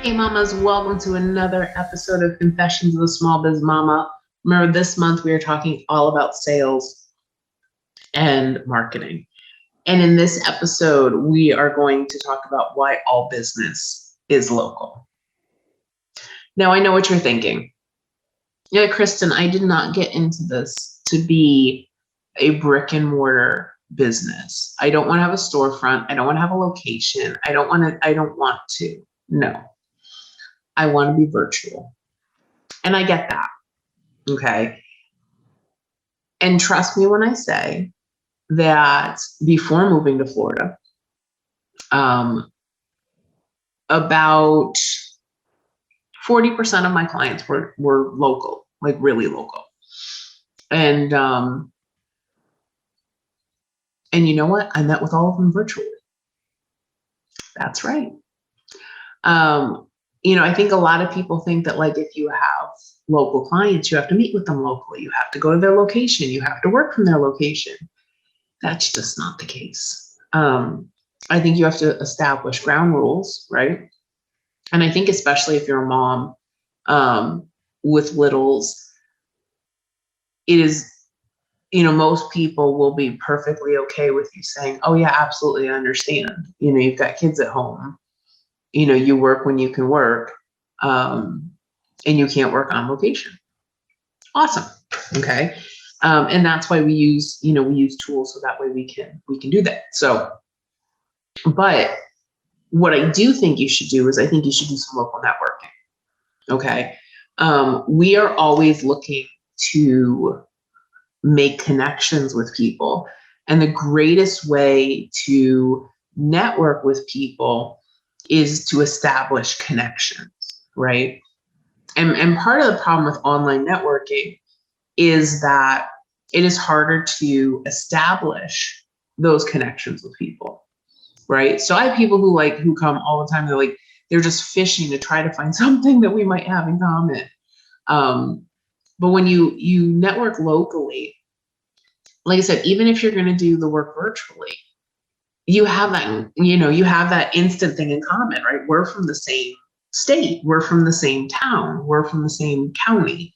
Hey mamas, welcome to another episode of Confessions of a Small Biz Mama. Remember, this month we are talking all about sales and marketing. And in this episode, we are going to talk about why all business is local. Now, I know what you're thinking. Yeah, Kristen, I did not get into this to be a brick and mortar business. I don't want to have a storefront. I don't want to have a location. I don't want to. No. I want to be virtual. And I get that. Okay. And trust me when I say that before moving to Florida, about 40% of my clients were local, like really local. And you know what? I met with all of them virtually. That's right. I think a lot of people think that, like, if you have local clients, you have to meet with them locally. You have to go to their location. You have to work from their location. That's just not the case. I think you have to establish ground rules, right? And I think especially if you're a mom with littles, it is, most people will be perfectly okay with you saying, oh yeah, absolutely, I understand. You've got kids at home. You work when you can work, and you can't work on location. Awesome. Okay. And that's why we use tools so that way we can do that. So, but what I do think you should do is I think you should do some local networking. Okay. We are always looking to make connections with people. And the greatest way to network with people is to establish connections, right? And part of the problem with online networking is that it is harder to establish those connections with people, right? So I have people who come all the time. They're just fishing to try to find something that we might have in common. But when you network locally, like I said, even if you're going to do the work virtually, you have that instant thing in common, right? We're from the same state. We're from the same town. We're from the same county.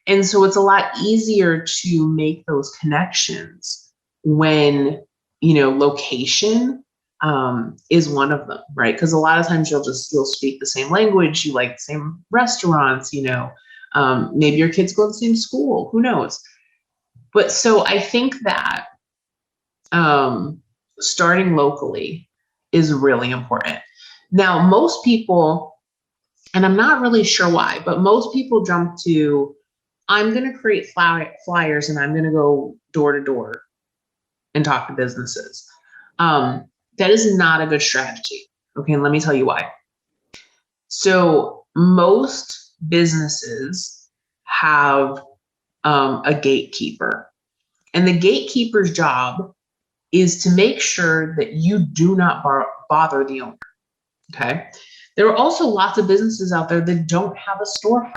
And so it's a lot easier to make those connections when, location is one of them, right? Because a lot of times you'll speak the same language, you like the same restaurants, maybe your kids go to the same school, who knows? But so I think that starting locally is really important. Now, most people, and I'm not really sure why, but most people jump to, I'm going to create flyers and I'm going to go door to door and talk to businesses. That is not a good strategy. Okay, and let me tell you why. So most businesses have a gatekeeper, and the gatekeeper's job is to make sure that you do not bother the owner. Okay. There are also lots of businesses out there that don't have a storefront.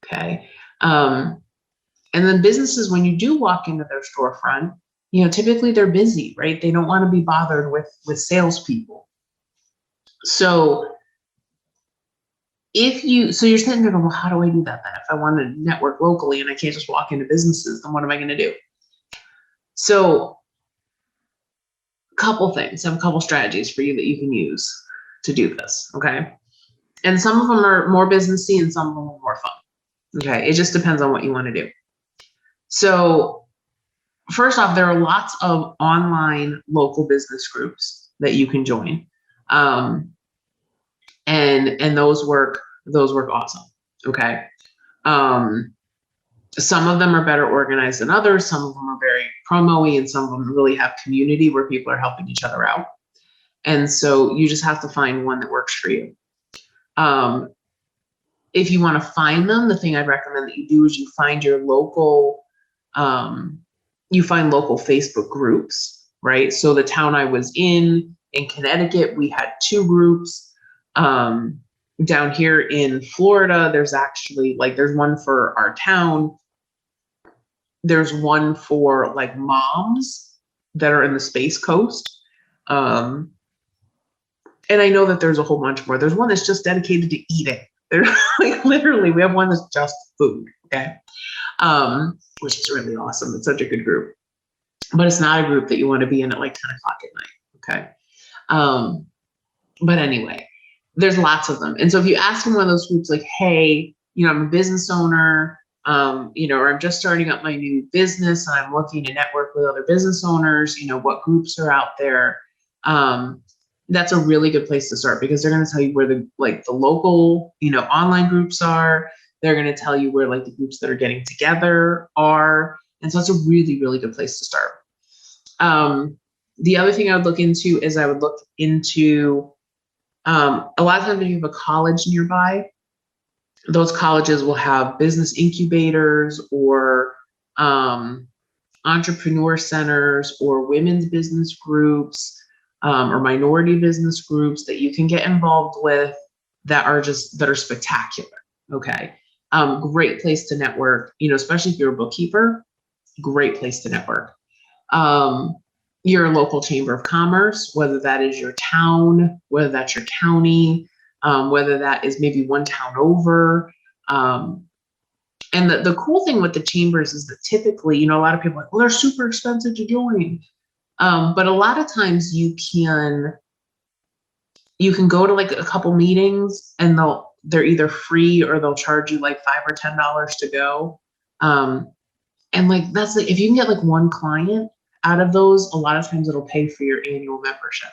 Okay. And then businesses, when you do walk into their storefront, typically they're busy, right? They don't want to be bothered with salespeople. So you're sitting there going, well, how do I do that then? If I want to network locally and I can't just walk into businesses, then what am I going to do? So I have a couple strategies for you that you can use to do this. Okay. And some of them are more businessy and some of them are more fun. Okay. It just depends on what you want to do. So first off, there are lots of online local business groups that you can join. And those work awesome. Okay. Some of them are better organized than others. Some of them are very promo-y, and some of them really have community where people are helping each other out. And so you just have to find one that works for you. If you want to find them, the thing I'd recommend that you do is you find your local, Facebook groups, right? So the town I was in Connecticut, we had 2 groups. Down here in Florida, there's actually there's one for our town. There's one for moms that are in the Space Coast. And And I know that there's a whole bunch more. There's one that's just dedicated to eating. They're like, literally, we have one that's just food. Okay. Which is really awesome. It's such a good group, but it's not a group that you want to be in at like 10 o'clock at night. Okay. But anyway, there's lots of them. And so if you ask in one of those groups, like, hey, I'm a business owner, or I'm just starting up my new business and I'm looking to network with other business owners, what groups are out there. That's a really good place to start, because they're going to tell you where the local, online groups are. They're going to tell you where like the groups that are getting together are. And so it's a really, really good place to start. The other thing I would look into is a lot of times when you have a college nearby, those colleges will have business incubators or entrepreneur centers or women's business groups or minority business groups that you can get involved with that are spectacular. Okay. Great place to network, especially if you're a bookkeeper, great place to network. Your local chamber of commerce, whether that is your town, whether that's your county, whether that is maybe one town over. And the cool thing with the chambers is that typically, a lot of people are like, well, they're super expensive to join. But a lot of times you can go to like a couple meetings and they're either free or they'll charge you like $5 or $10 to go. And like, that's if you can get like one client out of those, a lot of times it'll pay for your annual membership.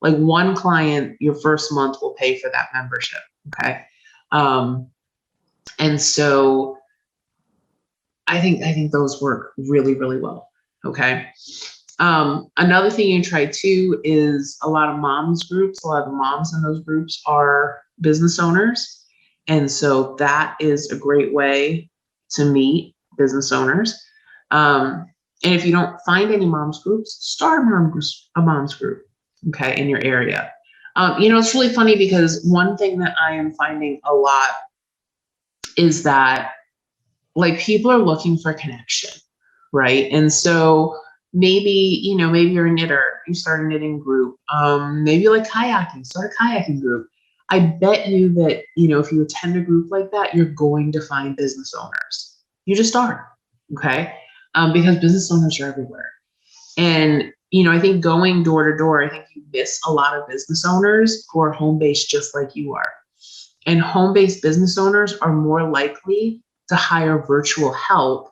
Like one client, your first month will pay for that membership. Okay. And so I think those work really, really well. Okay. Another thing you can try too is a lot of moms groups. A lot of the moms in those groups are business owners. And so that is a great way to meet business owners. And if you don't find any moms groups, start a moms group, okay, in your area. It's really funny because one thing that I am finding a lot is that like people are looking for connection, right? And so maybe you're a knitter, you start a knitting group. Maybe you like kayaking, start a kayaking group. I bet you that, if you attend a group like that, you're going to find business owners. You just are, okay? Because business owners are everywhere. And, I think going door to door, I think you miss a lot of business owners who are home-based just like you are. And home-based business owners are more likely to hire virtual help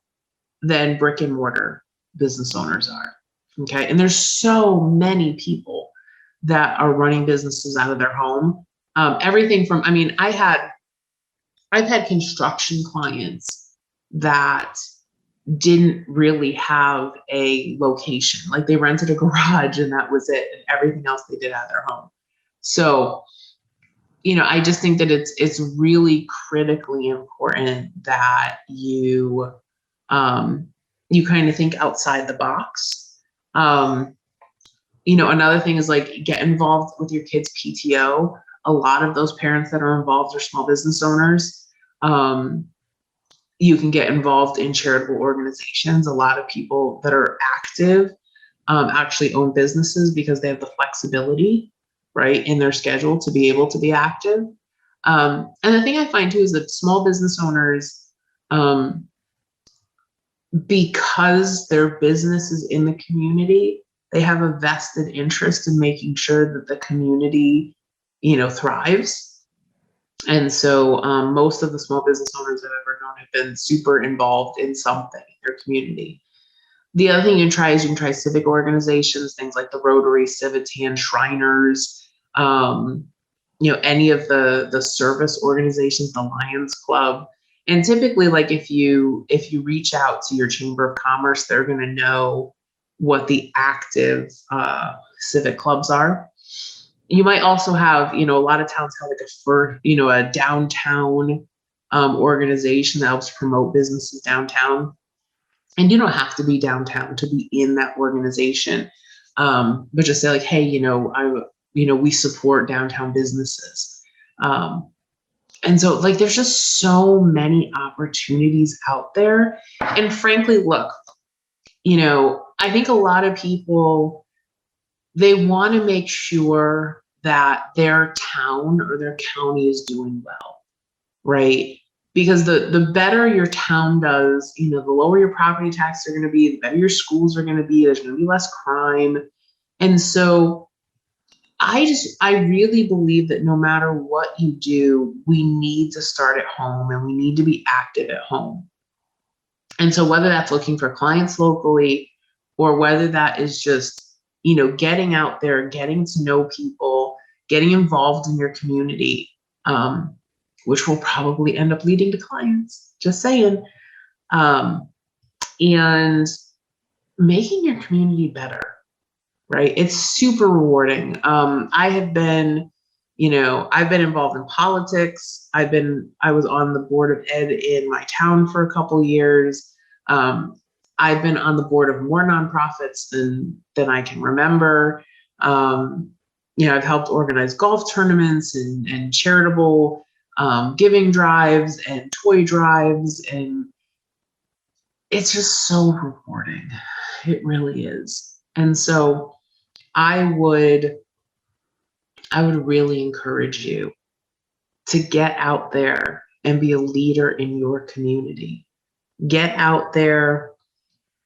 than brick and mortar business owners are. Okay. And there's so many people that are running businesses out of their home. Everything from, I've had construction clients that didn't really have a location. Like they rented a garage and that was it. And everything else they did out of their home. So, I just think that it's really critically important that you kind of think outside the box. Another thing is like get involved with your kids' PTO. A lot of those parents that are involved are small business owners. You can get involved in charitable organizations. A lot of people that are active actually own businesses because they have the flexibility, right, in their schedule to be able to be active. And the thing I find too is that small business owners, because their business is in the community, they have a vested interest in making sure that the community, thrives. And so most of the small business owners I've ever known have been super involved in something in their community. The other thing you can try civic organizations, things like the Rotary, Civitan, Shriners, any of the service organizations, the Lions Club. And typically, like if you reach out to your Chamber of Commerce, they're going to know what the active civic clubs are. You might also have, a lot of towns have like a downtown organization that helps promote businesses downtown. And you don't have to be downtown to be in that organization, but just say like, hey, we support downtown businesses. And so like, there's just so many opportunities out there. And frankly, look, I think a lot of people, they want to make sure that their town or their county is doing well, right? Because the better your town does, the lower your property taxes are going to be, the better your schools are going to be, there's going to be less crime. And so I really believe that no matter what you do, we need to start at home and we need to be active at home. And so whether that's looking for clients locally or whether that is just, getting out there, getting to know people, getting involved in your community, which will probably end up leading to clients, just saying, and making your community better, right? It's super rewarding. I've been involved in politics. I was on the board of ed in my town for a couple years. I've been on the board of more nonprofits than I can remember. I've helped organize golf tournaments and charitable giving drives and toy drives, and it's just so rewarding. It really is. And so I would really encourage you to get out there and be a leader in your community. Get out there,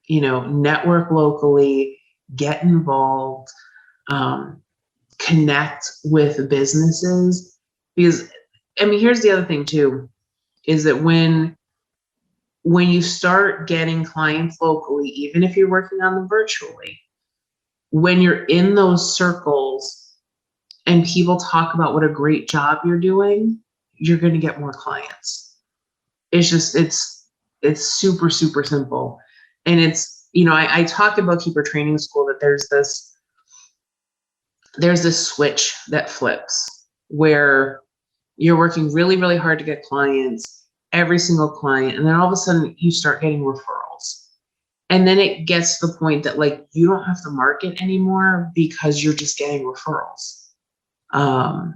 network locally, get involved, connect with businesses. Because, here's the other thing too, is that when you start getting clients locally, even if you're working on them virtually, when you're in those circles and people talk about what a great job you're doing, you're going to get more clients. It's super, super simple. And it's, I talked about Keeper Training School, that there's this switch that flips where you're working really, really hard to get clients, every single client. And then all of a sudden you start getting referrals. And then it gets to the point that you don't have to market anymore because you're just getting referrals. And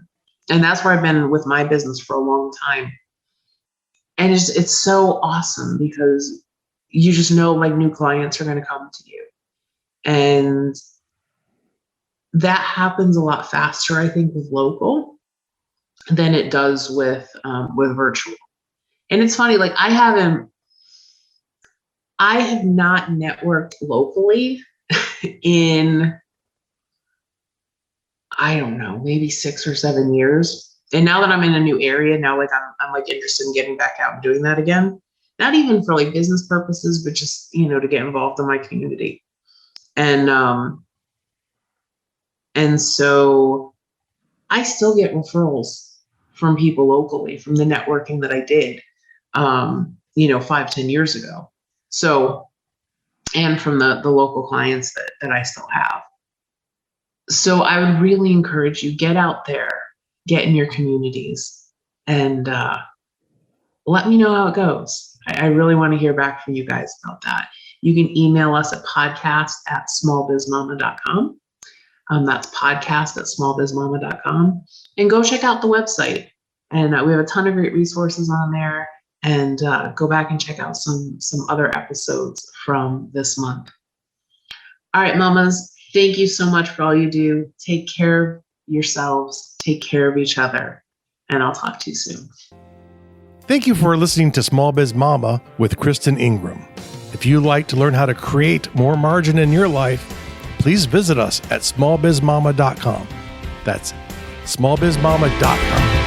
that's where I've been with my business for a long time. And it's so awesome because you just know new clients are going to come to you. And that happens a lot faster, I think, with local than it does with virtual. And it's funny, I have not networked locally in, I don't know, maybe 6 or 7 years. And now that I'm in a new area, now I'm interested in getting back out and doing that again. Not even for business purposes, but just, to get involved in my community. And so I still get referrals from people locally from the networking that I did, 5-10 years ago. So, and from the local clients that I still have. So I would really encourage you, get out there, get in your communities, and let me know how it goes. I really want to hear back from you guys about that. You can email us at podcast@smallbizmama.com. That's podcast@smallbizmama.com. And go check out the website. And we have a ton of great resources on there. And go back and check out some other episodes from this month. All right, mamas, thank you so much for all you do. Take care of yourselves. Take care of each other. And I'll talk to you soon. Thank you for listening to Small Biz Mama with Kristen Ingram. If you'd like to learn how to create more margin in your life, please visit us at smallbizmama.com. That's smallbizmama.com.